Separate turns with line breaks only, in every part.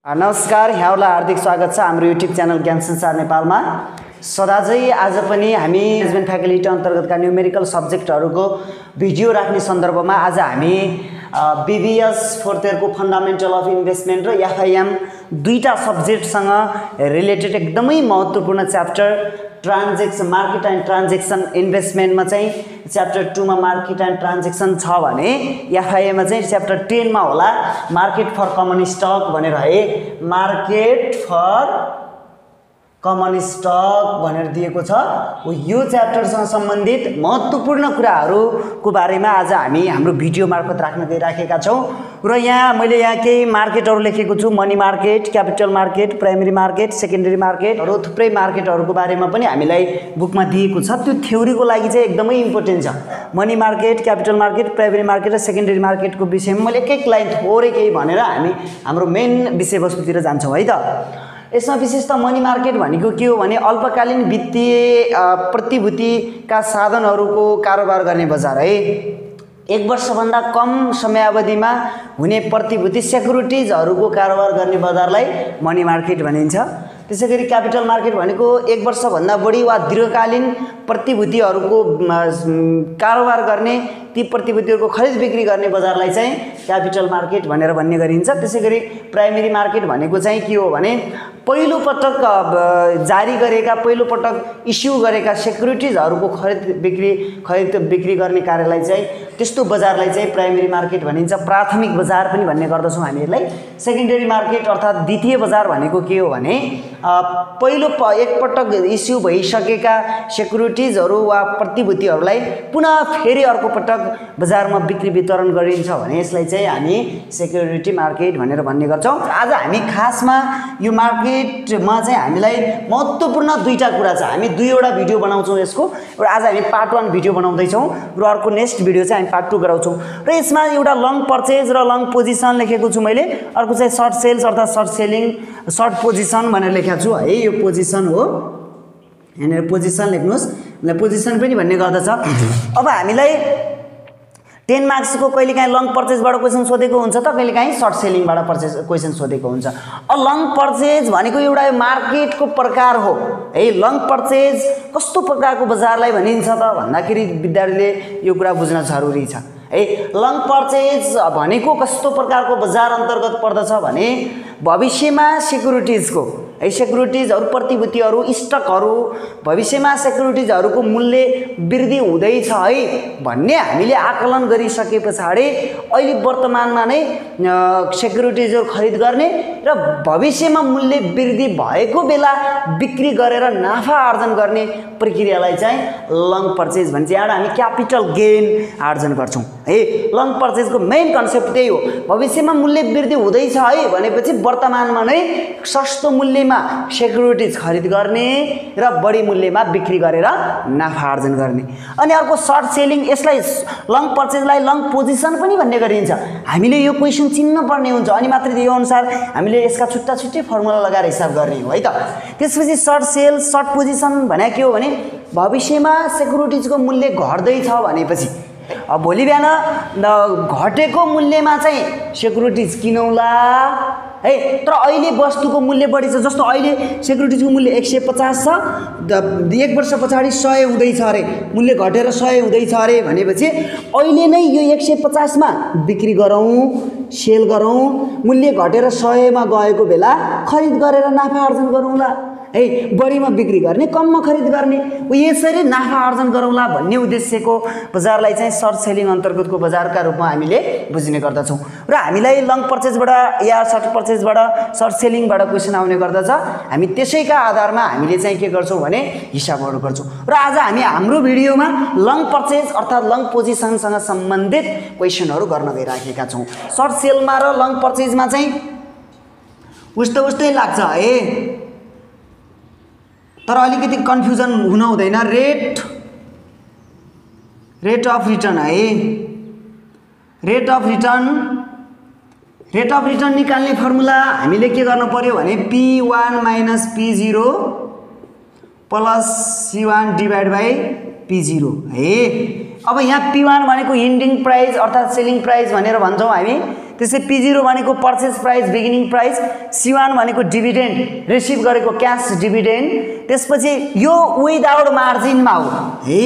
नमस्कार, यहाँलाई हार्दिक स्वागत छ हाम्रो युट्युब च्यानल ज्ञान संसार नेपालमा। सदाझै आज पनि हामी म्यानेजमेन्ट फ्याकल्टी अन्तर्गतका न्युमेरिकल सब्जेक्टहरूको भिडियो राख्ने सन्दर्भमा आज हामी बीबीएस फोर्थ इयरको फन्डामेन्टल अफ इन्भेस्टमेन्ट र एफआइएम दुईटा सब्जेक्टसँग रिलेटेड एकदमै महत्त्वपूर्ण chapter transaction market and transaction इन्भेस्टमेन्टमा चाहिँ च्याप्टर 2 मा मार्केट एन्ड ट्रान्जेक्सन छ भने एफआइएमा चाहिँ च्याप्टर 10 मा होला मार्केट फर कमन स्टक भनेर है। मार्केट फर कमन स्टक भनेर दिएको छ। यो च्याप्टरसँग सम्बन्धित महत्त्वपूर्ण कुराहरूको बारेमा आज हामी हाम्रो भिडियो मार्फत राख्न गइराखेका छौँ र यहाँ मैले केही मार्केटहरू लेखेको छु। Money market, capital market, primary market, secondary मार्केटहरू, थुप्रै मार्केटहरूको बारेमा पनि हामीलाई बुकमा दिएको छ। त्यो थ्योरीको लागि चाहिँ एकदमै इम्पोर्टेन्ट छ। Money market, capital market, primary market र सेकेन्डरी मार्केटको विषयमा मैले एक लाइन थोरै केही भनेर हामी हाम्रो मेन विषयवस्तुतिर जान्छौँ है त। यसमा विशेष त मनी मार्केट भनेको के हो भने अल्पकालीन वित्तीय प्रतिभूतिका साधनहरूको कारोबार गर्ने बजार है। एक वर्षभन्दा कम समयावधिमा हुने प्रतिभूति सेक्युरिटिजहरूको कारोबार गर्ने बजारलाई मनी मार्केट भनिन्छ। त्यसैगरी क्यापिटल मार्केट भनेको एक वर्षभन्दा बढी वा दीर्घकालीन प्रतिभूतिहरूको कारोबार गर्ने ती प्रतिभूतिहरूको खरिद बिक्री गर्ने बजारलाई चाहिँ क्यापिटल मार्केट भनेर भन्ने गरिन्छ। त्यसैगरी प्राइमेरी मार्केट भनेको चाहिँ के हो भने पहिलो पटक जारी गरेका पहिलो पटक इस्यु गरेका सेक्युरिटिजहरूको खरिद बिक्री गर्ने कार्यलाई चाहिँ त्यस्तो बजारलाई चाहिँ प्राइमेरी मार्केट भनिन्छ। प्राथमिक बजार पनि भन्ने गर्दछौँ हामीहरूलाई। सेकेन्डरी मार्केट अर्थात् द्वितीय बजार भनेको के हो भने पहिलो एकपटक इस्यु भइसकेका सेक्युरिटिजहरू वा प्रतिभूतिहरूलाई पुनः फेरि अर्को पटक बजारमा बिक्री वितरण गरिन्छ भने यसलाई चाहिँ हामी सेक्युरिटी मार्केट भनेर भन्ने गर्छौँ। आज हामी खासमा यो मार्केटमा चाहिँ हामीलाई महत्त्वपूर्ण दुईटा कुरा छ। हामी दुईवटा भिडियो बनाउँछौँ यसको र आज हामी पार्ट 1 भिडियो बनाउँदैछौँ र अर्को नेक्स्ट भिडियो चाहिँ हामी पार्ट 2 गराउँछौँ। र यसमा एउटा लङ पर्चेज र लङ पोजिसन लेखेको छु मैले। अर्को चाहिँ सर्ट सेल्स अर्थात् सर्ट सेलिङ, सर्ट पोजिसन भनेर लेखेको छु है। यो पोजिसन हो, यहाँनिर पोजिसन लेख्नुहोस्। पोजिसन पनि भन्ने गर्दछ। अब हामीलाई 10 मार्क्सको कहिलेकाहीँ लङ पर्चेजबाट क्वेसन सोधेको हुन्छ त कहिलेकाहीँ सर्ट सेलिङबाट क्वेसन सोधेको हुन्छ। लङ पर्चेज भनेको एउटा मार्केटको प्रकार हो है। लङ पर्चेज कस्तो प्रकारको बजारलाई भनिन्छ त भन्दाखेरि विद्यार्थीले यो कुरा बुझ्न जरुरी छ है। लङ पर्चेज भनेको कस्तो प्रकारको बजार अन्तर्गत पर्दछ भने भविष्यमा सेक्युरिटिजको है, सेक्युरिटिजहरू प्रतिभूतिहरू स्टकहरू भविष्यमा सेक्युरिटिजहरूको मूल्य वृद्धि हुँदैछ है भन्ने हामीले आकलन गरिसके पछाडि अहिले वर्तमानमा नै सेक्युरिटिजहरू खरिद गर्ने र भविष्यमा मूल्य वृद्धि भएको बेला बिक्री गरेर नाफा आर्जन गर्ने प्रक्रियालाई चाहिँ लङ पर्चेज भन्छ। यहाँ हामी क्यापिटल गेन आर्जन गर्छौँ है। लङ पर्चेजको मेन कन्सेप्ट त्यही हो। भविष्यमा मूल्य वृद्धि हुँदैछ है भनेपछि वर्तमानमा नै सस्तो मूल्यमा सेक्युरिटिज खरिद गर्ने र बढी मूल्यमा बिक्री गरेर नाफा आर्जन गर्ने। अनि अर्को सर्ट सेलिङ, यसलाई लङ पर्चेजलाई लङ पोजिसन पनि भन्ने गरिन्छ। हामीले यो क्वेसन चिन्न पर्ने हुन्छ अनि मात्रै त्यो अनुसार हामीले यसका छुट्टा छुट्टै फर्मुला लगाएर हिसाब गर्ने हो है त। त्यसपछि सर्ट सेल, सर्ट पोजिसन भने के हो भने भविष्यमा सेक्युरिटिजको मूल्य घट्दैछ भनेपछि अब भोलि बिहान घटेको मूल्यमा चाहिँ सेक्युरिटिज किनौला है। तर अहिले वस्तुको मूल्य बढी छ। जस्तो अहिले सेक्युरिटिजको मूल्य 150 छ, 1 वर्ष पछाडि 100 हुँदैछ अरे, मूल्य घटेर 100 हुँदैछ अरे भनेपछि अहिले नै यो 150 मा बिक्री गरौँ, सेल गरौँ। मूल्य घटेर 100 मा गएको बेला खरिद गरेर नाफा आर्जन गरौँला है। बढीमा बिक्री गर्ने, कममा खरिद गर्ने, यसरी नाफा आर्जन गरौँला भन्ने उद्देश्यको बजारलाई चाहिँ सर्ट सेलिङ अन्तर्गतको बजारका रूपमा हामीले बुझ्ने गर्दछौँ। र हामीलाई लङ पर्चेजबाट या सर्ट पर्चेजबाट सर्ट सेलिङबाट क्वेसन आउने गर्दछ। हामी त्यसैका आधारमा हामीले चाहिँ के गर्छौँ भने हिसाबहरू गर्छौँ। र आज हामी हाम्रो भिडियोमा लङ पर्चेज अर्थात् लङ पोजिसनसँग सम्बन्धित क्वेसनहरू गर्न गइराखेका छौँ। सर्ट सेलमा र लङ पर्चेजमा चाहिँ उस्तै लाग्छ है, तर अलिकति कन्फ्युजन हुन हुँदैन। रेट अफ रिटर्न है। रेट अफ रिटर्न निकाल्ने फर्मुला हामीले के गर्न पर्यो भने P1 minus P0 plus C1 divide by P0 है। अब यहाँ P1 भनेको इन्डिङ प्राइस अर्थात् सेलिङ प्राइस भनेर भन्छौँ हामी। त्यसै P0 भनेको purchase price beginning price, C1 भनेको डिभिडेन्ड रिसिभ गरेको क्याश डिभिडेन्ड, त्यसपछि यो विदाउट मार्जिनमा हो है,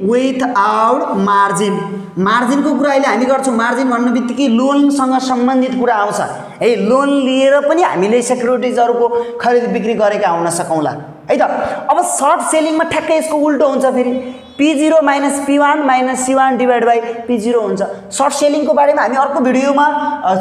विदाउट मार्जिन। मार्जिनको कुरा अहिले हामी गर्छौँ, मार्जिन भन्ने बित्तिकै लोनसँग सम्बन्धित कुरा आउँछ है, लोन लिएर पनि हामीले सेक्युरिटिजहरूको खरिद बिक्री गरेका हुन सकौँला है त। अब सर्ट सेलिङमा ठ्याक्कै यसको उल्टो हुन्छ, फेरि P0 minus P1 minus C1 divide by P0 हुन्छ। सर्ट सेलिङको बारेमा हामी अर्को भिडियोमा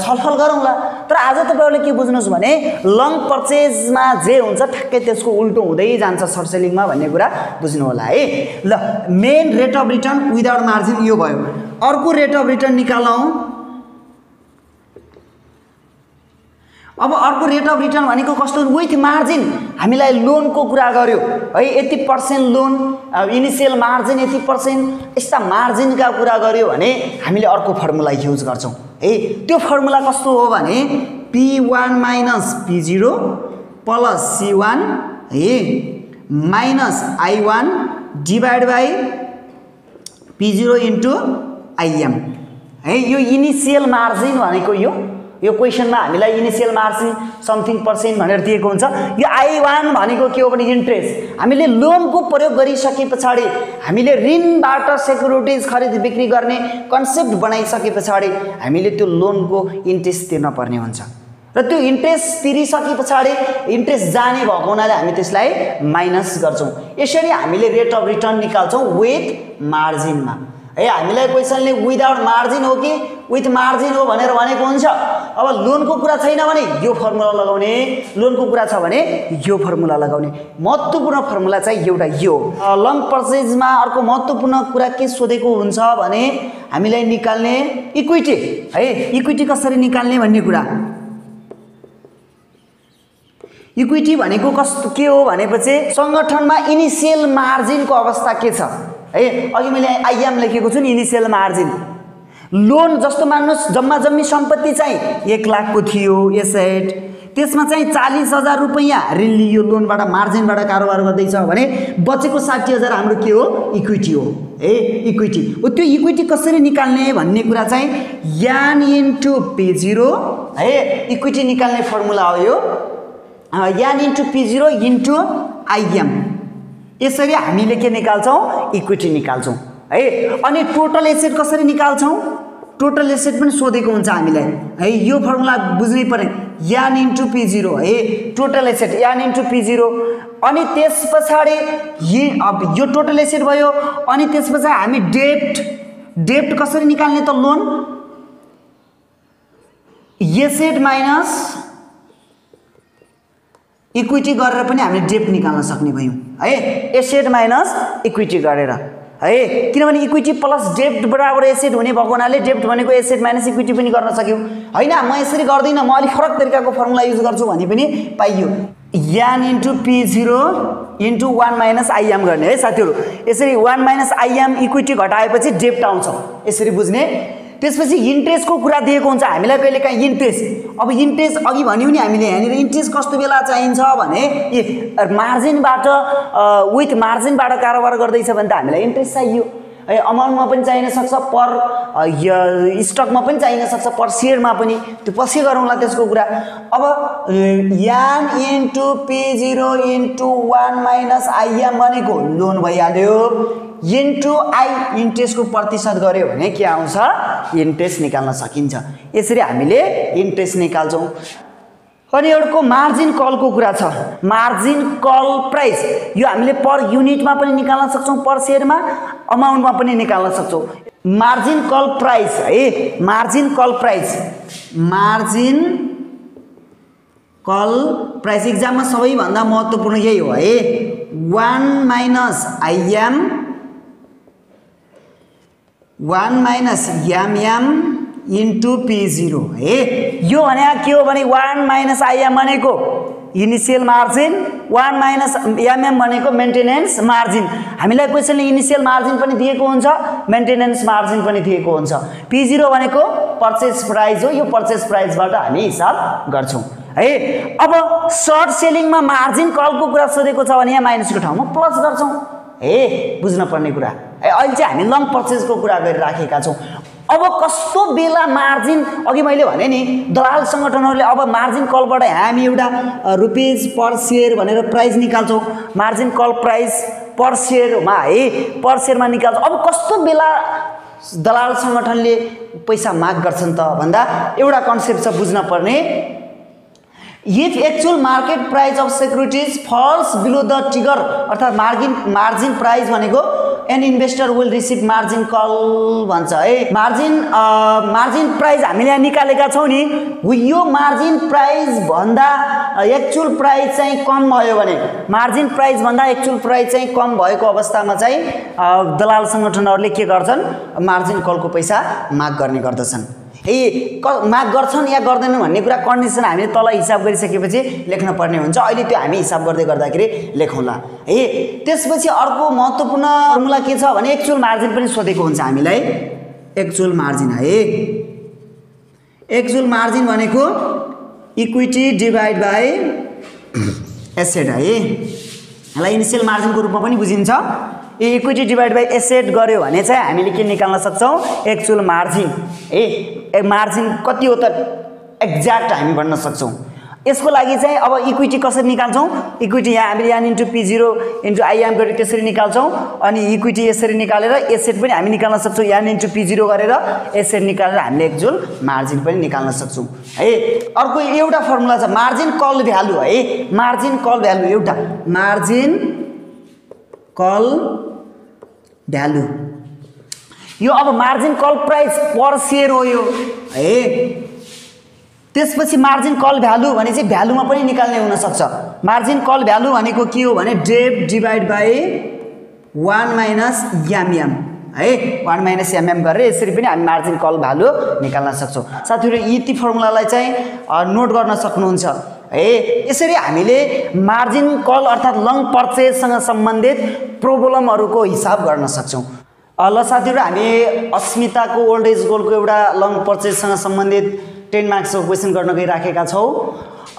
छलफल गरौँला, तर आज तपाईँहरूले के बुझ्नुहोस् भने लङ पर्चेजमा जे हुन्छ ठ्याक्कै त्यसको उल्टो हुँदै जान्छ सर्ट सेलिङमा भन्ने कुरा बुझ्नु होला है। ल, main rate of return without margin यो भयो। अर्को रेट अफ रिटर्न निकालौँ। अब अर्को रेट अफ रिटर्न भनेको कस्तो, विथ मार्जिन। हामीलाई लोनको कुरा गर्यो है, यति % लोन, इनिसियल मार्जिन यति %, यस्ता मार्जिनका कुरा गर्यो भने हामीले अर्को फर्मुला युज गर्छौँ है। त्यो फर्मुला कस्तो हो भने P1 minus P0 plus C1 है minus I1 divide by P0 into IM है। यो इनिसियल मार्जिन भनेको यो क्वेसनमा हामीलाई इनिसियल मार्जिन समथिङ % भनेर दिएको हुन्छ। यो I1 भनेको के हो भने इन्ट्रेस्ट। हामीले लोनको प्रयोग गरिसके पछाडि, हामीले ऋणबाट सेक्युरिटिज खरिद बिक्री गर्ने कन्सेप्ट बनाइसके पछाडि हामीले त्यो लोनको इन्ट्रेस्ट तिर्न पर्ने हुन्छ र त्यो इन्ट्रेस्ट तिरिसके पछाडि इन्ट्रेस्ट जाने भएको हुनाले हामी त्यसलाई माइनस गर्छौँ। यसरी हामीले रेट अफ रिटर्न निकाल्छौँ विथ मार्जिनमा है। हामीलाई क्वेसनले विदाउट मार्जिन हो कि विथ मार्जिन हो भनेर भनेको हुन्छ। अब लोनको कुरा छैन भने यो फर्मुला लगाउने, लोनको कुरा छ भने यो फर्मुला लगाउने। महत्त्वपूर्ण फर्मुला चाहिँ एउटा यो। लङ पर्चेजमा अर्को महत्त्वपूर्ण कुरा के सोधेको हुन्छ भने हामीलाई निकाल्ने इक्विटी है, इक्विटी कसरी निकाल्ने भन्ने कुरा। इक्विटी भनेको कस्तो के हो भनेपछि सङ्गठनमा इनिसियल मार्जिनको अवस्था के छ है। अघि मैले IM लेखेको छु नि, इनिसियल मार्जिन। लोन जस्तो मान्नुहोस् जम्मा जम्मी सम्पत्ति चाहिँ 1 लाखको थियो एसेट, त्यसमा चाहिँ 40,000 रुपैयाँ ऋण लियो लोनबाट, मार्जिनबाट कारोबार गर्दैछ भने बचेको 60,000 हाम्रो के हो, इक्विटी हो है, इक्विटी। त्यो इक्विटी कसरी निकाल्ने भन्ने कुरा चाहिँ यान इन्टु P0 है, इक्विटी निकाल्ने फर्मुला हो यो, यान इन्टु P0 इन्टु IM। यसरी हामीले के निकाल्छौँ, इक्विटी निकाल्छौँ है। अनि टोटल एसेट कसरी निकाल्छौँ, टोटल एसेट पनि सोधेको हुन्छ हामीलाई है। यो फर्मुला बुझ्नै पर्ने, यान इन्टु P0 है, टोटल एसेट यान इन्टु P0। अनि त्यस पछाडि अब यो टोटल एसेट भयो। अनि त्यस पछाडि हामी डेप्ट कसरी निकाल्ने त, लोन एसेट माइनस इक्विटी गरेर पनि हामीले डेप्ट निकाल्न सक्ने भयौँ है, एसेट माइनस इक्विटी गरेर है। किनभने इक्विटी प्लस डेप्ट बराबर एसेट हुने भएको हुनाले डेप्ट भनेको एसेट माइनस इक्विटी पनि गर्न सक्यौँ होइन। म यसरी गर्दिनँ, म अलिक फरक तरिकाको फर्मुला युज गर्छु भने पनि पाइयो। यान into P0 into 1 minus IM गर्ने है साथीहरू। यसरी 1 माइनस IM इक्विटी घटाएपछि डेप्ट आउँछ, यसरी बुझ्ने। त्यसपछि इन्ट्रेस्टको कुरा दिएको हुन्छ हामीलाई कहिलेकाहीँ इन्ट्रेस्ट। अब इन्ट्रेस्ट अघि भन्यौँ नि हामीले, यहाँनिर इन्ट्रेस्ट कस्तो बेला चाहिन्छ भने मार्जिनबाट विथ मार्जिनबाट कारोबार गर्दैछ भने त हामीलाई इन्ट्रेस्ट चाहियो है। अमाउन्टमा पनि चाहिन सक्छ, पर स्टकमा पनि चाहिन सक्छ, पर सेयरमा पनि, त्यो पछि गरौँला त्यसको कुरा। अब यान into P0 into 1 minus IM भनेको लोन भइहाल्यो, इन्टु इन्ट्रेस्टको प्रतिशत गऱ्यो भने के आउँछ, इन्ट्रेस्ट निकाल्न सकिन्छ। यसरी हामीले इन्ट्रेस्ट निकाल्छौँ। अनि अर्को मार्जिन कलको कुरा छ, मार्जिन कल प्राइस। यो हामीले पर युनिटमा पनि निकाल्न सक्छौँ, पर सेयरमा, अमाउन्टमा पनि निकाल्न सक्छौँ। मार्जिन कल प्राइस है, margin call price, margin call price इक्जाममा सबैभन्दा महत्त्वपूर्ण यही हो है। 1 minus IM 1 minus MM into P0 है। यो भने के हो भने 1 माइनस IM भनेको इनिसियल मार्जिन, 1 माइनस MM भनेको मेन्टेनेन्स मार्जिन। हामीलाई क्वेसनले इनिसियल मार्जिन पनि दिएको हुन्छ, मेन्टेनेन्स मार्जिन पनि दिएको हुन्छ। P0 भनेको पर्चेस प्राइस हो, यो पर्चेस प्राइसबाट हामी हिसाब गर्छौँ है। अब सर्ट सेलिङमा मार्जिन कलको कुरा सोधेको छ भने यहाँ माइनसको ठाउँमा प्लस गर्छौँ है, बुझ्न पर्ने कुरा है। अहिले चाहिँ हामी लङ पर्चेजको कुरा गरिराखेका छौँ। अब कस्तो बेला मार्जिन, अघि मैले भने नि दलाल सङ्गठनहरूले अब मार्जिन कलबाट हामी एउटा रुपिज पर सेयर भनेर प्राइस निकाल्छौँ, मार्जिन कल प्राइस पर सेयरमा है, पर सेयरमा निकाल्छौँ। अब कस्तो बेला दलाल सङ्गठनले पैसा माग गर्छन् त भन्दा एउटा कन्सेप्ट छ बुझ्न पर्ने। If actual market price of securities falls below the trigger, अर्थात् मार्जिन प्राइस भनेको an investor will receive margin call भन्छ है। मार्जिन प्राइस हामीले यहाँ निकालेका छौँ नि, यो मार्जिन प्राइस भन्दा एक्चुअल प्राइस चाहिँ कम भयो भने, मार्जिन प्राइस भन्दा एक्चुअल प्राइस चाहिँ कम भएको अवस्थामा चाहिँ दलाल सङ्गठनहरूले के गर्छन्, मार्जिन कलको पैसा माग गर्ने गर्दछन्। माग गर्छन् या गर्दैनन् भन्ने कुरा कन्डिसन हामीले तल हिसाब गरिसकेपछि लेख्न पर्ने हुन्छ। अहिले त्यो हामी हिसाब गर्दै गर्दाखेरि लेखौँला है। त्यसपछि अर्को महत्त्वपूर्ण फर्मुला के छ भने एक्चुअल मार्जिन पनि सोधेको हुन्छ हामीलाई। एक्चुअल मार्जिन है, एक्चुअल मार्जिन भनेको इक्विटी डिभाइड बाई एसेट है। यसलाई इनिसियल मार्जिनको रूपमा पनि बुझिन्छ। इक्विटी डिभाइड बाई एसेट गर्यो भने चाहिँ हामीले के निकाल्न सक्छौँ, एक्चुअल मार्जिन है। मार्जिन कति हो त एक्ज्याक्ट हामी भन्न सक्छौँ। यसको लागि चाहिँ अब इक्विटी कसरी निकाल्छौँ, इक्विटी यहाँ हामीले यहाँ इन्टु P0 इन्टु IM गरेर त्यसरी निकाल्छौँ। अनि इक्विटी यसरी निकालेर एसेट पनि हामी निकाल्न सक्छौँ, यहाँ इन्टु P0 गरेर एसेट निकालेर हामीले एक्चुअल मार्जिन पनि निकाल्न सक्छौँ है। अर्को एउटा फर्मुला छ मार्जिन कल भ्यालु है। मार्जिन कल भ्यालु एउटा मार्जिन कल भ्यालु, यो अब मार्जिन कल प्राइस पर सेयर हो यो है। त्यसपछि मार्जिन कल भ्यालु भने चाहिँ भ्यालुमा पनि निकाल्ने हुनसक्छ। मार्जिन कल भ्यालु भनेको के हो भने debt divide by 1 minus MM है। 1 माइनस MM गरेर यसरी पनि हामी मार्जिन कल भ्यालु निकाल्न सक्छौँ। साथीहरू यी ती फर्मुलालाई चाहिँ नोट गर्न सक्नुहुन्छ है। यसरी हामीले मार्जिन कल अर्थात् लङ पर्चेजसँग सम्बन्धित प्रोब्लमहरूको हिसाब गर्न सक्छौँ। ल साथीहरू, हामी अस्मिताको ओल्ड एज गोल्डको एउटा लङ पर्चेजसँग सम्बन्धित 10 मार्क्सको क्वेसन गर्न गइराखेका छौँ।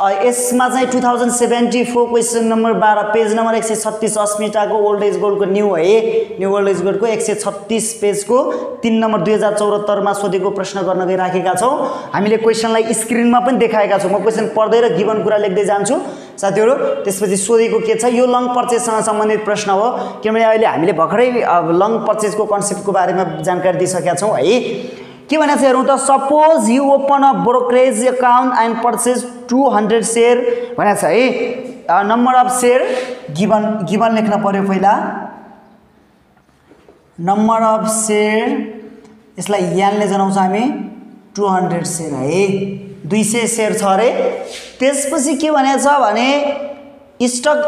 यसमा चाहिँ 2074 क्वेसन नम्बर 12 पेज नम्बर 136 अस्मिताको ओल्ड एज गोल्डको न्यू है। न्यू ओल्ड एज गोल्डको 136 पेजको 3 नम्बर 2074मा सोधेको प्रश्न गर्न गइराखेका छौँ। हामीले क्वेसनलाई स्क्रिनमा पनि देखाएका छौँ। म क्वेसन पढ्दै र गिभन कुरा लेख्दै जान्छु साथीहरू। त्यसपछि सोधेको के छ, यो लङ पर्चेजसँग सम्बन्धित प्रश्न हो। किनभने अहिले हामीले भर्खरै लङ पर्चेजको कन्सेप्टको बारेमा जानकारी दिइसकेका छौँ है। के भनेको छ हेरौँ त, suppose you open a brokerage account and purchase 200 share भनेको छ है। नम्बर अफ सेयर गिभन लेख्न पर्यो पहिला, नम्बर अफ सेयर यसलाई यानले जनाउँछ हामी 200 सेयर है। 200 सेयर छ अरे। त्यसपछि के भनेको छ भने स्टक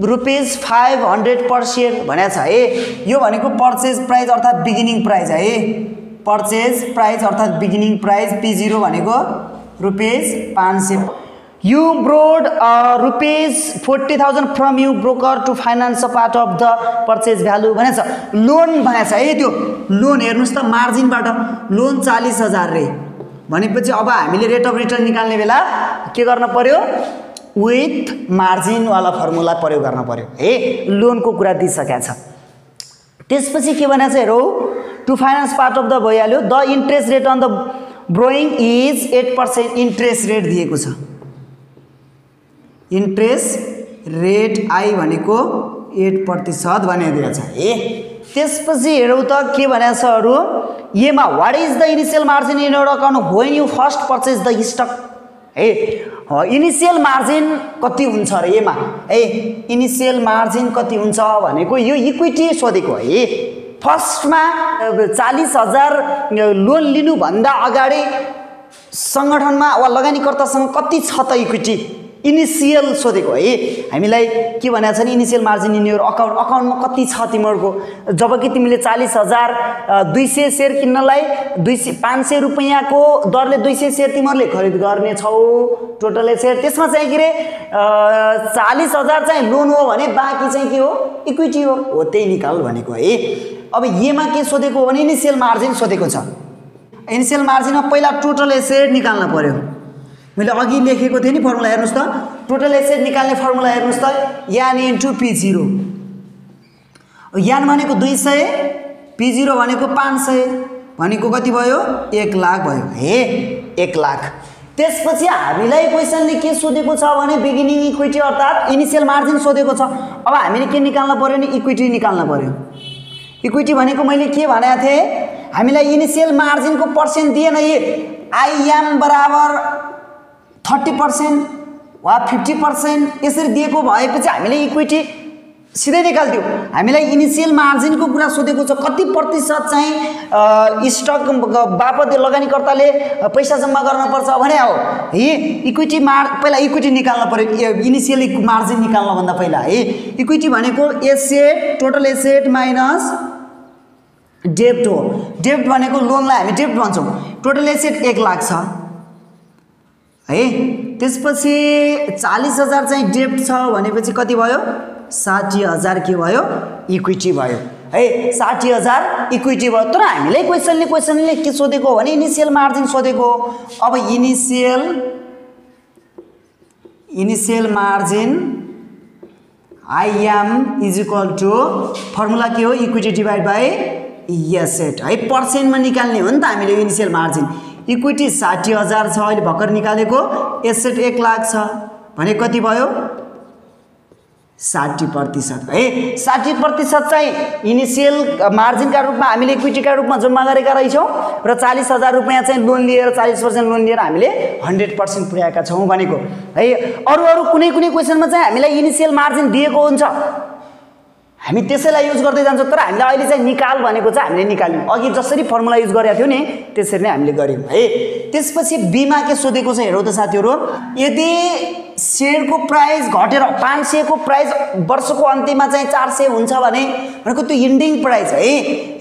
रुपिस 500 पर सेयर भनेको छ है। यो भनेको पर्चेज प्राइस अर्थात् बिगिनिङ प्राइस है। पर्चेज प्राइस अर्थात् बिगिनिङ प्राइस P0 भनेको rupees 500। You borrowed rupees 40,000 from you broker to finance a part of the purchase value भनेको छ। लोन भनेको छ है। त्यो लोन हेर्नुहोस् त, मार्जिनबाट लोन 40,000 रे भनेपछि अब हामीले रेट अफ रिटर्न निकाल्ने बेला के गर्न पर्यो, विथ मार्जिनवाला फर्मुला प्रयोग गर्न पर्यो है। लोनको कुरा दिइसकेको छ। त्यसपछि के भनेको छ हेरौँ, to finance part of the भइहाल्यो। The interest rate on the borrowing is 8% interest rate दिएको छ। इन्ट्रेस्ट रेट आई भनेको 8% भनिदिएको छ है। त्यसपछि हेरौँ त के भनेको छ अरू, येमा what is the initial margin in your account when you first purchase the stock है। इनिशियल मार्जिन कति हुन्छ अरे येमा है। इनिशियल मार्जिन कति हुन्छ भनेको यो इक्विटी सोधेको है। फर्स्टमा 40,000 लोन लिनुभन्दा अगाडि सङ्गठनमा वा लगानीकर्तासँग कति छ त इक्विटी, इनिसियल सोधेको है हामीलाई। के भनेको छ नि, इनिसियल मार्जिन इन योर अकाउन्टमा कति छ तिमीहरूको। जबकि तिमीले 40,000 200 सेयर किन्नलाई 500 रुपैयाँको दरले 200 सेयर तिमीहरूले खरिद गर्ने छौ टोटल सेयर। त्यसमा चाहिँ के अरे 40,000 चाहिँ लोन हो भने बाँकी चाहिँ के हो, इक्विटी हो त्यही निकाल भनेको है। अब येमा के सोधेको हो भने इनिसियल मार्जिन सोधेको छ। इनिसियल मार्जिनमा पहिला टोटल एसेट निकाल्न पर्यो। मैले अघि लेखेको थिएँ नि फर्मुला हेर्नुहोस् त, टोटल एसेट निकाल्ने फर्मुला हेर्नुहोस् त, यान इन्टु P0। यान भनेको 200, P0 भनेको 500 भनेको कति भयो 1 लाख भयो हे 1 लाख। त्यसपछि हामीलाई क्वेसनले के सोधेको छ भने बिगिनिङ इक्विटी अर्थात् इनिशियल मार्जिन सोधेको छ। अब हामीले के निकाल्न पर्यो नि इक्विटी निकाल्न पर्यो। इक्विटी भनेको मैले के भनेको थिएँ हामीलाई इनिशियल मार्जिनको पर्सेन्ट दिएन यी आइएम बराबर 30% वा 50% यसरी दिएको भएपछि हामीले इक्विटी सिधै निकाल्थ्यौँ। हामीलाई इनिशियल मार्जिनको कुरा सोधेको छ कति प्रतिशत चाहिँ स्टक बापत लगानीकर्ताले पैसा जम्मा गर्नुपर्छ भने हो है इक्विटी पहिला इक्विटी निकाल्न पर्यो। इनिशियल मार्जिन निकाल्नभन्दा पहिला है इक्विटी भनेको एसेट टोटल एसेट माइनस डेब्ट हो। डेब्ट भनेको लोनलाई हामी डेब्ट भन्छौँ। टोटल एसेट 1 लाख छ है। त्यसपछि 40,000 चाहिँ डेब्ट छ भनेपछि कति भयो 60,000 के भयो इक्विटी भयो है 60,000 इक्विटी भयो। तर हामीलाई क्वेसनले के सोधेको भने इनिशियल मार्जिन सोधेको। अब initial margin IM is equal to formula के हो इक्विटी डिभाइड बाई एसेट है पर्सेन्टमा निकाल्ने हो नि त हामीले इनिशियल मार्जिन। इक्विटी 60,000 छ अहिले भर्खर निकालेको एसेट 1 लाख छ भने कति भयो 60% है 60% चाहिँ इनिशियल मार्जिनका रूपमा हामीले इक्विटीका रूपमा जम्मा गरेका रहेछौँ र 40,000 रुपैयाँ चाहिँ लोन लिएर 40% लोन लिएर हामीले 100% पुर्याएका छौँ भनेको है। अरू कुनै क्वेसनमा चाहिँ हामीलाई इनिशियल मार्जिन दिएको हुन्छ हामी त्यसैलाई युज गर्दै जान्छौँ। तर हामीले अहिले चाहिँ निकाल भनेको चाहिँ हामीले निकाल्यौँ अघि जसरी फर्मुला युज गरेका थियौँ नि त्यसरी नै हामीले गर्यौँ है। त्यसपछि बीमा के सोधेको छ हेरौँ त साथीहरू यदि सेयरको प्राइस घटेर 500 को प्राइस वर्षको अन्त्यमा चाहिँ 400 हुन्छ भने भनेको त्यो इन्डिङ प्राइस है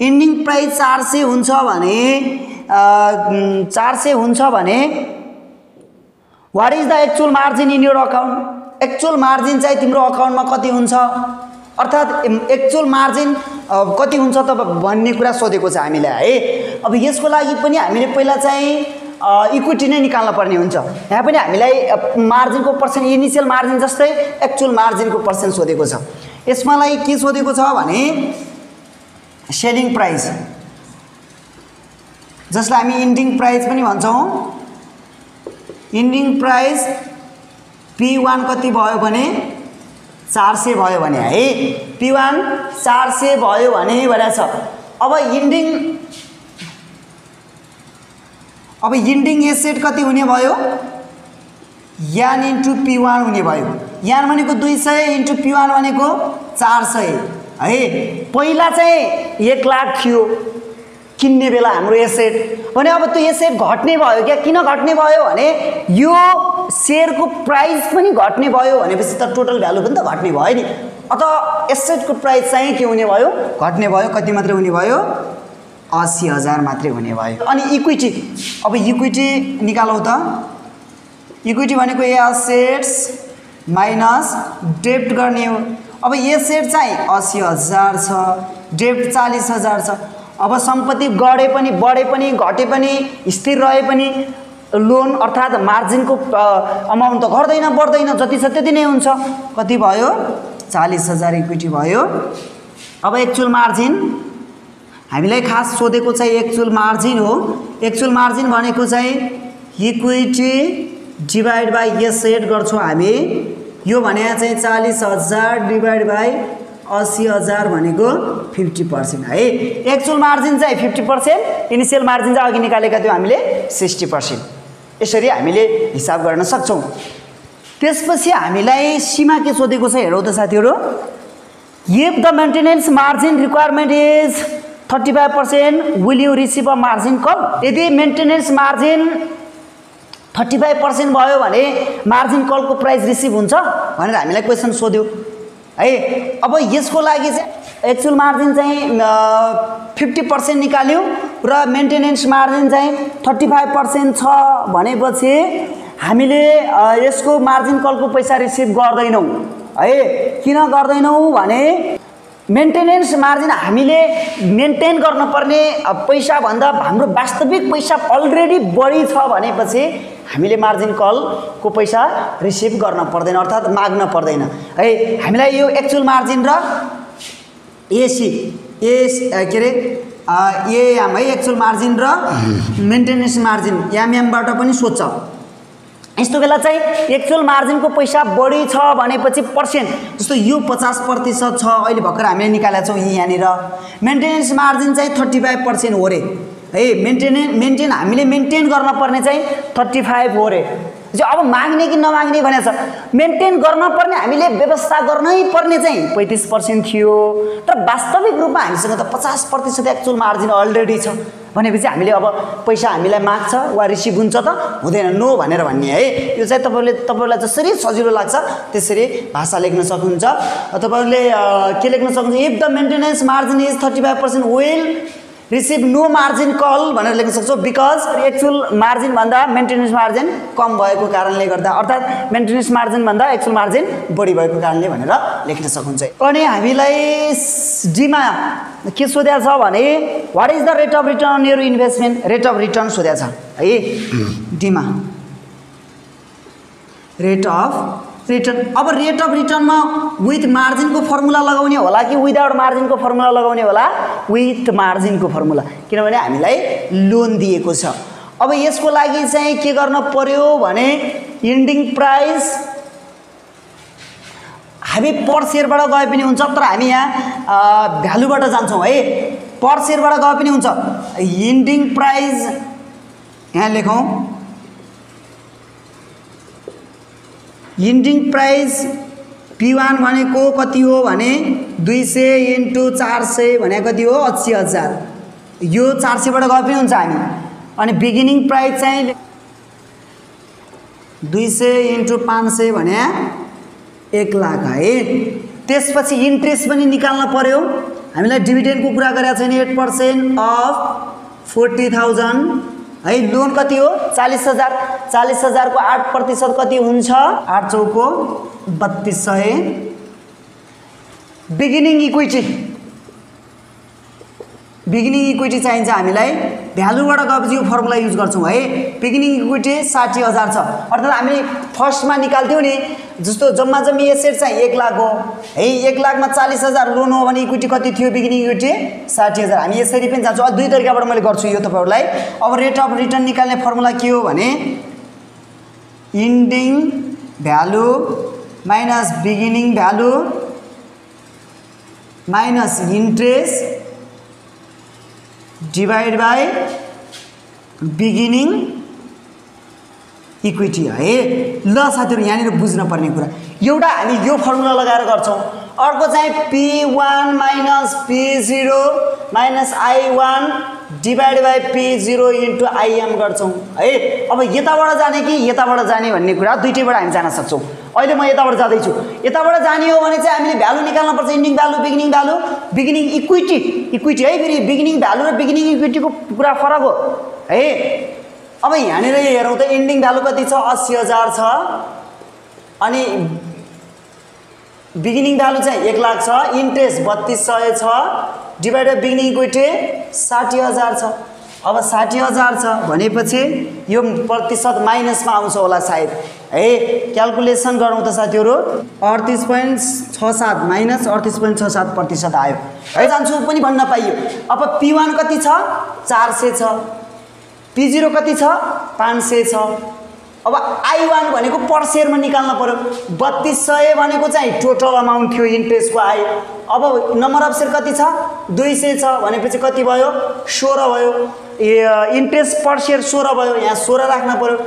इन्डिङ प्राइस 400 हुन्छ भने 400 हुन्छ भने what is the actual margin in your account. Actual margin चाहिँ तिम्रो अकाउन्टमा कति हुन्छ अर्थात् एक्चुअल मार्जिन कति हुन्छ त भन्ने कुरा सोधेको छ हामीलाई है। अब यसको लागि पनि हामीले पहिला चाहिँ इक्विटी नै निकाल्न पर्ने हुन्छ। यहाँ पनि हामीलाई मार्जिनको पर्सेन्ट इनिशियल मार्जिन जस्तै एक्चुअल मार्जिनको पर्सेन्ट सोधेको छ। यसमालाई के सोधेको छ भने सेलिङ प्राइस जसलाई हामी इन्डिङ प्राइस पनि भन्छौँ। इन्डिङ प्राइस P1 कति भयो भने 400 भयो भने है P1 400 भयो भने भनेको छ। अब इन्डिङ एसेट कति हुने भयो यान इन्टु P1 हुने भयो। यान भनेको 200 इन्टु P1 भनेको 400 है। पहिला चाहिँ 1 लाख थियो किन्ने बेला हाम्रो एसेट भने अब त्यो एसेट घट्ने भयो क्या किन घट्ने भयो भने यो सेयरको प्राइस पनि घट्ने भयो भनेपछि त टोटल भ्यालु पनि त घट्ने भयो नि। अत एसेटको प्राइस चाहिँ के हुने भयो घट्ने भयो। कति मात्रै हुने भयो 80,000 मात्रै हुने भयो। अनि इक्विटी अब इक्विटी निकालौँ त। इक्विटी भनेको एसेट्स माइनस डेब्ट गर्ने हो। अब एसेट चाहिँ 80,000 छ डेब्ट 40,000 छ। अब सम्पत्ति बढे पनि घटे पनि स्थिर रहे पनि लोन अर्थात् मार्जिनको अमाउन्ट त घट्दैन बढ्दैन जति छ त्यति नै हुन्छ। कति भयो 40,000 इक्विटी भयो। अब एक्चुअल मार्जिन हामीलाई खास सोधेको चाहिँ एक्चुअल मार्जिन हो। एक्चुअल मार्जिन भनेको चाहिँ इक्विटी डिभाइड बाई एसेट गर्छौँ हामी। यो भने चाहिँ 40,000 डिभाइड बाई 80,000 भनेको 50% है। एक्चुअल मार्जिन चाहिँ 50% इनिशियल मार्जिन चाहिँ अघि निकालेका थियौँ हामीले 60%। यसरी हामीले हिसाब गर्न सक्छौँ। त्यसपछि हामीलाई सीमा के सोधेको छ हेरौँ त साथीहरू। If the maintenance margin requirement is 35% will you receive a margin call. यदि मेन्टेनेन्स मार्जिन 35% भयो भने मार्जिन कलको प्राइस रिसिभ हुन्छ भनेर हामीलाई क्वेसन सोध्यो है। अब यसको लागि चाहिँ एक्चुअल मार्जिन चाहिँ 50% निकाल्यौँ र मेन्टेनेन्स मार्जिन चाहिँ 35% छ भनेपछि हामीले यसको मार्जिन कलको पैसा रिसिभ गर्दैनौँ है। किन गर्दैनौँ भने मेन्टेनेन्स मार्जिन हामीले मेन्टेन गर्नुपर्ने पैसाभन्दा हाम्रो वास्तविक पैसा अलरेडी बढी छ भनेपछि हामीले मार्जिन कलको पैसा रिसिभ गर्न पर्दैन अर्थात् माग्न पर्दैन है। हामीलाई यो एक्चुअल मार्जिन र एएम है एक्चुअल मार्जिन र मेन्टेनेन्स मार्जिन एमएमबाट पनि सोध्छ। यस्तो बेला चाहिँ एक्चुअल मार्जिनको पैसा बढी छ भनेपछि पर्सेन्ट, जस्तो यो 50% छ अहिले भर्खर हामीले निकालेका छौँ यहाँनिर। मेन्टेनेन्स मार्जिन चाहिँ 35% हो रे है। मेन्टेन हामीले मेन्टेन गर्न पर्ने चाहिँ 35 हो रे। अब माग्ने कि नमाग्ने भनेको छ, मेन्टेन गर्न पर्ने हामीले व्यवस्था गर्नै पर्ने चाहिँ 35% थियो, तर वास्तविक रूपमा हामीसँग त 50% एक्चुअल मार्जिन अलरेडी छ भनेपछि हामीले अब पैसा हामीलाई माग्छ वा रिसिभ हुन्छ त हुँदैन, नो भनेर भन्ने है। यो चाहिँ तपाईँलाई जसरी सजिलो लाग्छ त्यसरी भाषा लेख्न सक्नुहुन्छ। तपाईँहरूले के लेख्न सक्नुहुन्छ, if the maintenance margin is 35% will receive no margin call भनेर लेख्न सक्छौँ, बिकज एक्चुअल मार्जिन भन्दा मेन्टेनेन्स मार्जिन कम भएको कारणले गर्दा, अर्थात् मेन्टेनेन्स मार्जिन भन्दा एक्चुअल मार्जिन बढी भएको कारणले भनेर लेख्न सक्नुहुन्छ। अनि हामीलाई डीमा के सोधेको छ भने what is the rate of return on your investment, rate of return सोधेको छ है डीमा, रेट अफ रिटर्न। अब रेट अफ रिटर्नमा विथ मार्जिनको फर्मुला लगाउने होला कि विदाउट मार्जिनको फर्मुला लगाउने होला, विथ मार्जिनको फर्मुला, किनभने हामीलाई लोन दिएको छ। अब यसको लागि चाहिँ के गर्न पर्यो भने इन्डिङ प्राइस हामी पर सेयरबाट गए पनि हुन्छ, तर हामी यहाँ भ्यालुबाट जान्छौँ है, पर सेयरबाट गए पनि हुन्छ। इन्डिङ प्राइस यहाँ लेखौँ, इन्डिङ प्राइस P1 भनेको कति हो भने 200 × 400 भने कति हो 80,000, यो 400बाट गए पनि हुन्छ हामी। अनि बिगिनिङ प्राइस चाहिँ 200 × 500 भने 1 लाख है। त्यसपछि इन्ट्रेस्ट पनि निकाल्न पर्यो, हामीलाई डिभिडेन्डको कुरा गरेको छैन, 8% अफ 40,000 है। लोन कति हो 40,000, 40,000 को 8% कति हुन्छ 8 चौको 3200। बिगिनिङ इक्विटी, बिगिनिङ इक्विटी चाहिन्छ हामीलाई, भ्यालुबाट गएपछि यो फर्मुला युज गर्छौँ है। बिगिनिङ इक्विटी 60,000 छ, अर्थात् हामीले फर्स्टमा निकाल्थ्यौँ नि, जस्तो जम्मा जम्मी एसेट चाहिँ 1 लाख हो है, 1 लाखमा 40,000 लोन हो भने इक्विटी कति थियो बिगिनिङ इक्विटी 60,000। हामी यसरी पनि जान्छौँ, दुई तरिकाबाट मैले गर्छु यो तपाईँहरूलाई। अब रेट अफ रिटर्न निकाल्ने फर्मुला के हो भने ending value minus beginning value minus interest divide by beginning equity है। ल साथीहरु, यहाँनिर बुझ्न पर्ने कुरा एउटा हामी यो फर्मुला लगाएर गर्छौँ, अर्को चाहिँ P1 minus P0 minus I1 divide by P0 into IM गर्छौँ है। अब यताबाट जाने कि यताबाट जाने भन्ने कुरा दुईटैबाट हामी जान सक्छौँ। अहिले म यताबाट जाँदैछु, यताबाट जाने हो भने चाहिँ हामीले भ्यालु निकाल्न पर्छ, ending value beginning value, beginning equity है। फेरि बिगिनिङ भ्यालु र बिगिनिङ इक्विटीको कुरा फरक हो है। अब यहाँनिर हेरौँ त इन्डिङ भ्यालु कति छ 80,000 छ, अनि बिगिनिङ भ्यालु चाहिँ 1 लाख छ, इन्ट्रेस्ट 3200 छ, डिवाइड बाई बिगिनिङ इक्विटी 60,000 छ। अब 60,000 छ भनेपछि यो प्रतिशत माइनसमा आउँछ होला सायद है। क्याल्कुलेसन गरौँ त साथीहरु, 38.67 माइनस 38.67% आयो है। जान्छु पनि भन्न पाइयो। अब P1 कति छ 400 छ, P0 कति छ 500 छ। अब I1 भनेको पर सेयरमा निकाल्न पर्यो, 3200 भनेको चाहिँ टोटल अमाउन्ट थियो इन्ट्रेस्टको आयो। अब नम्बर अफ सेयर कति छ 200 छ भनेपछि कति भयो 16 भयो, इन्ट्रेस्ट पर सेयर 16 भयो, यहाँ 16 राख्न पर्यो।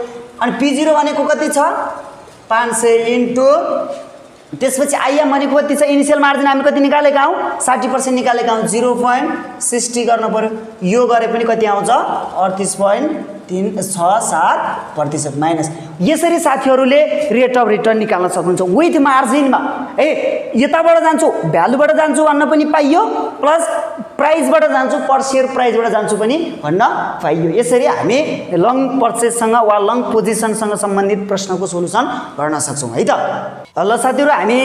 अनि P0 भनेको कति छ 500 इन्टु त्यसपछि IM भनेको कति छ, इनिशियल मार्जिन हामी कति निकालेका हौं 60% निकालेका हौं, 0.60 गर्न पर्यो। यो गरे पनि कति आउँछ 38.367% माइनस। यसरी साथीहरुले रेट अफ रिटर्न निकाल्न सक्नुहुन्छ विथ मार्जिनमा है। यताबाट जान्छु भ्यालुबाट जान्छु भन्न पनि पाइयो, प्लस प्राइसबाट जान्छु पर शेयर प्राइसबाट जान्छु पनि भन्न पाइयो। यसरी हामी लङ पर्चेजसँग वा लङ पोजिसनसँग सम्बन्धित प्रश्नको सोलुसन गर्न सक्छौं है त। ल साथीहरु, हामी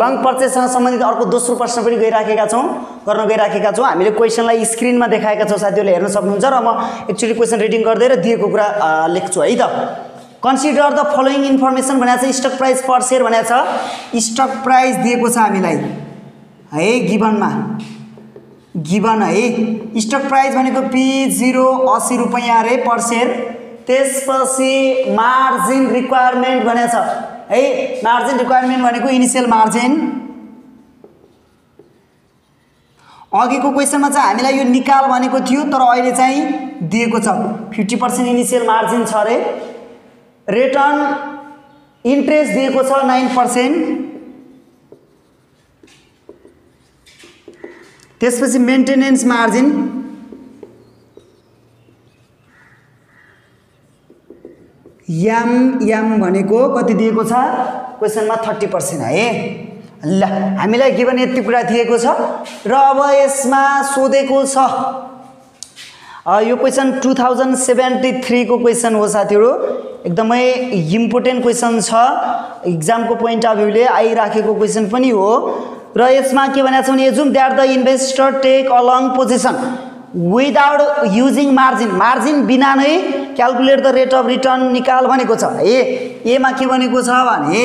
लङ पर्चेजसँग सम्बन्धित अर्को दोस्रो प्रश्न पनि गर्न गइराखेका छौं। हामीले क्वेशनलाई स्क्रिनमा देखाएका छौं, साथीहरुले हेर्न सक्नुहुन्छ र म एक्चुअली क्वेशन रिडिङ गर्दै र दिएको कुरा लेख्छु है त। कन्सिडर द फलोइङ इन्फर्मेसन भनेको छ, स्टक प्राइस पर शेयर भनेको छ, स्टक प्राइस दिएको छ हामीलाई है गिभनमा। गिवन है। स्टक प्राइस भनेको P0 80 रुपैयाँ रे पर सेयर। त्यसपछि मार्जिन रिक्वायरमेन्ट भनेको छ है। मार्जिन रिक्वायरमेन्ट भनेको इनिशियल मार्जिन। अघिको क्वेसनमा चाहिँ हामीलाई यो निकाल भनेको थियो तर अहिले चाहिँ दिएको छ 50% इनिशियल मार्जिन छ रे। रेट अन इन्ट्रेस्ट दिएको छ 9%। त्यसपछि मेन्टेनेन्स मार्जिन एम भनेको कति दिएको छ क्वेसनमा 30% है। ल हामीलाई गिवन यति कुरा दिएको छ र अब यसमा सोधेको छ यो क्वेसन 2073 को क्वेसन हो साथीहरु। एकदमै इम्पोर्टेन्ट क्वेसन छ, एक्जामको पोइन्ट अफ भ्यूले आइराखेको क्वेसन पनि हो। र यसमा के भनेको छ भने assume that the investor take a long position without using margin. Margin बिना नै calculate the rate of return निकाल भनेको छ। ए मा के भनेको छ भने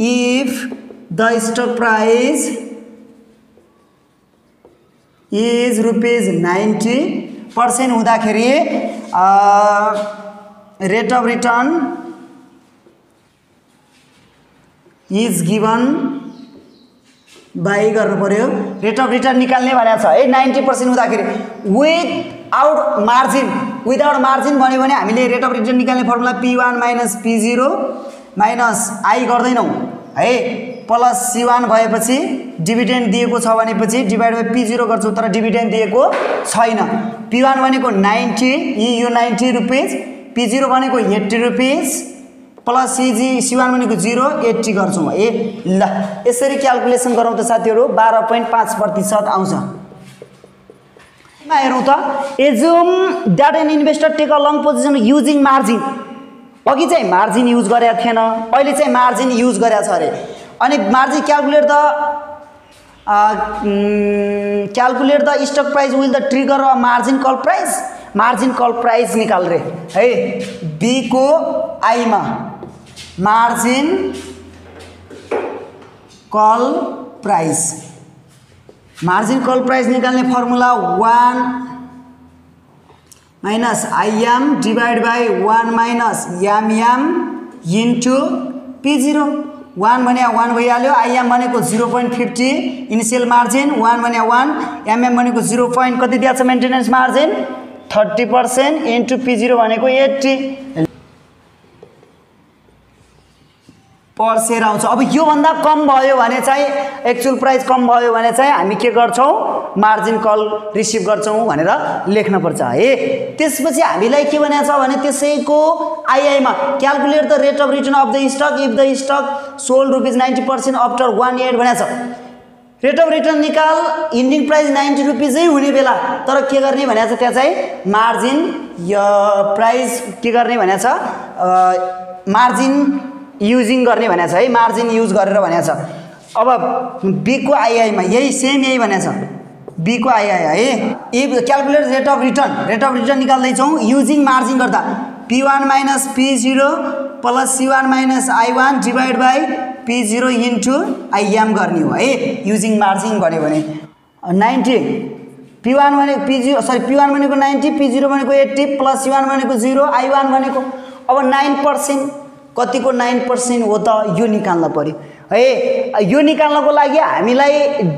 if the stock price is ₹90% हुँदाखेरि rate of return is given by गर्नु पर्यो। रेट अफ रिटर्न निकाल्ने भनेको छ है 90% हुँदाखेरि विदाउट मार्जिन भन्यो भने हामीले रेट अफ रिटर्न निकाल्ने फर्मुला P1 - P0 - I गर्दैनौँ है, प्लस C1 भएपछि डिभिडेन्ड दिएको छ भनेपछि डिभाइड बाइ P0 गर्छौँ तर डिभिडेन्ड दिएको छैन। P1 भनेको 90 यो 90 रुपैयाँ, P0 भनेको 80 रुपैयाँ प्लस C1 भनेको 0 80 गर्छौँ है। ल यसरी क्याल्कुलेसन गरौँ त साथीहरु 12.5% आउँछ। हेरौँ त assume that an investor take a long position using margin. अघि चाहिँ मार्जिन युज गरेको थिएन, अहिले चाहिँ मार्जिन युज गरेको छ अरे। अनि margin calculate the stock price will the trigger a margin call price. Margin call price निकाल रे है। बी को आई मा margin call price. Margin call price निकाल्ने formula 1 - IM divide by 1 - MM into P0। 1 भने 1 भइहाल्यो, IM भनेको 0.50 initial margin, 1 भने 1, MM भनेको 0. कति दिएको छ मेन्टेनेन्स मार्जिन 30% इन्टु P0 भनेको 80 पर सेयर आउँछ। अब यो भन्दा कम भयो भने चाहिँ एक्चुअल प्राइस कम भयो भने चाहिँ हामी के गर्छौं मार्जिन कल रिसिभ गर्छौं भनेर लेख्न पर्छ है। त्यसपछि हामीलाई के भनेको छ भने त्यसैको आईआई मा calculate the rate of return of the stock if the stock sold ₹90% after 1 year भनेको छ। रेट अफ रिटर्न निकाल इन्डिङ प्राइस ₹90 हुने बेला तर के गर्ने भनेको छ त्यहाँ चाहिँ मार्जिन प्राइस के गर्ने भनेको छ मार्जिन युजिङ गर्ने भनेको छ है। मार्जिन युज गरेर भनेको छ। अब बी को आईआई मा यही सेम यही भनेको छ बी को आईआई है। If calculate rate of return निकाल्दै छौं युजिङ मार्जिन गर्दा P1 - P0 plus C1 - I1 divide by P0 into IM गर्ने हो है। युजिङ मार्जिन गर्यो भने 90 P1 भनेको P1 भनेको 90 P0 भनेको 80 प्लस C1 भनेको 0 I1 भनेको अब 9% कतिको 9% हो त यो निकाल्न पर्यो है। यो निकाल्नको लागि हामीलाई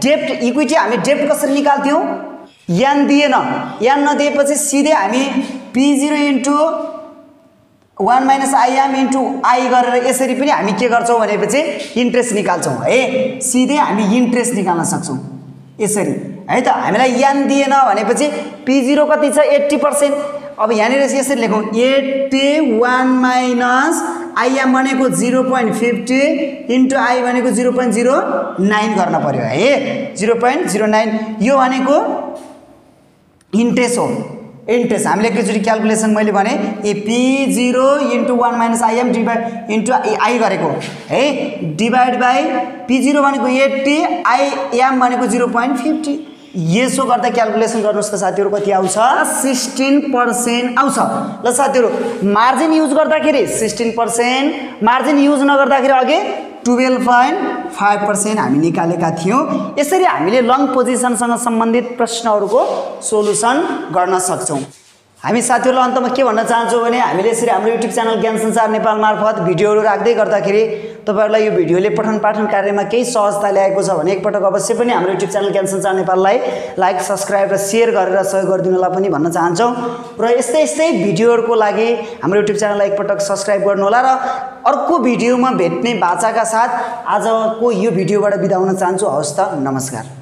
डेब्ट इक्विटी हामी डेब्ट कसरी निकाल्थ्यौं यान दिएन, यान नदिएपछि सिधै हामी P0 into 1 - IM into I गरेर यसरी पनि हामी के गर्छौं भनेपछि इन्ट्रेस्ट निकाल्छौं है। सिधै हामी इन्ट्रेस्ट निकाल्न सक्छौं यसरी है त। हामीलाई यान दिएन भनेपछि P0 कति छ 80%। अब यहाँनिर यसरी लेखौं 81 - IM भनेको 0.50 इन्टु I भनेको 0.09 गर्न पर्यो है। 0.09 यो भनेको इन्ट्रेस्ट हो। इन्ट्रेस्ट हामीले एकचोटी क्याल्कुलेसन मैले भने P0 into 1 - IM divide into I गरेको है डिवाइड बाई P0 भनेको 80 IM भनेको 0.50 यसो गर्दा क्याल्कुलेसन गर्नुस् त साथीहरु कति आउँछ 16% आउँछ। ल साथीहरु मार्जिन युज गर्दाखेरि 16%, मार्जिन युज नगर्दाखेरि अघि 12.5% हामी निकालेका थियौँ। यसरी हामीले लङ पोजिसनसँग सम्बन्धित प्रश्नहरूको सोलुसन गर्न सक्छौँ। हामी साथीहरूलाई अन्तमा के भन्न चाहन्छौँ भने हामीले यसरी हाम्रो युट्युब च्यानल ज्ञान संसार नेपाल मार्फत भिडियोहरू राख्दै गर्दाखेरि तपाईहरुलाई यो भिडियोले पठन पाठन कार्यमा केही सहजता ल्याएको छ भने एकपटक अवश्य पनि हाम्रो युट्युब च्यानल ज्ञान संसार नेपाललाई लाइक सब्स्क्राइब र शेयर गरेर सहयोग गरिदिनुलाई पनि भन्न चाहन्छौँ। र यस्तै यस्तै भिडियोहरूको लागि हाम्रो युट्युब च्यानललाई एकपटक सब्स्क्राइब गर्नुहोला र अर्को भिडियोमा भेट्ने बाचाका साथ आजको यो भिडियोबाट बिदा हुन चाहन्छु। हवस् त, नमस्कार।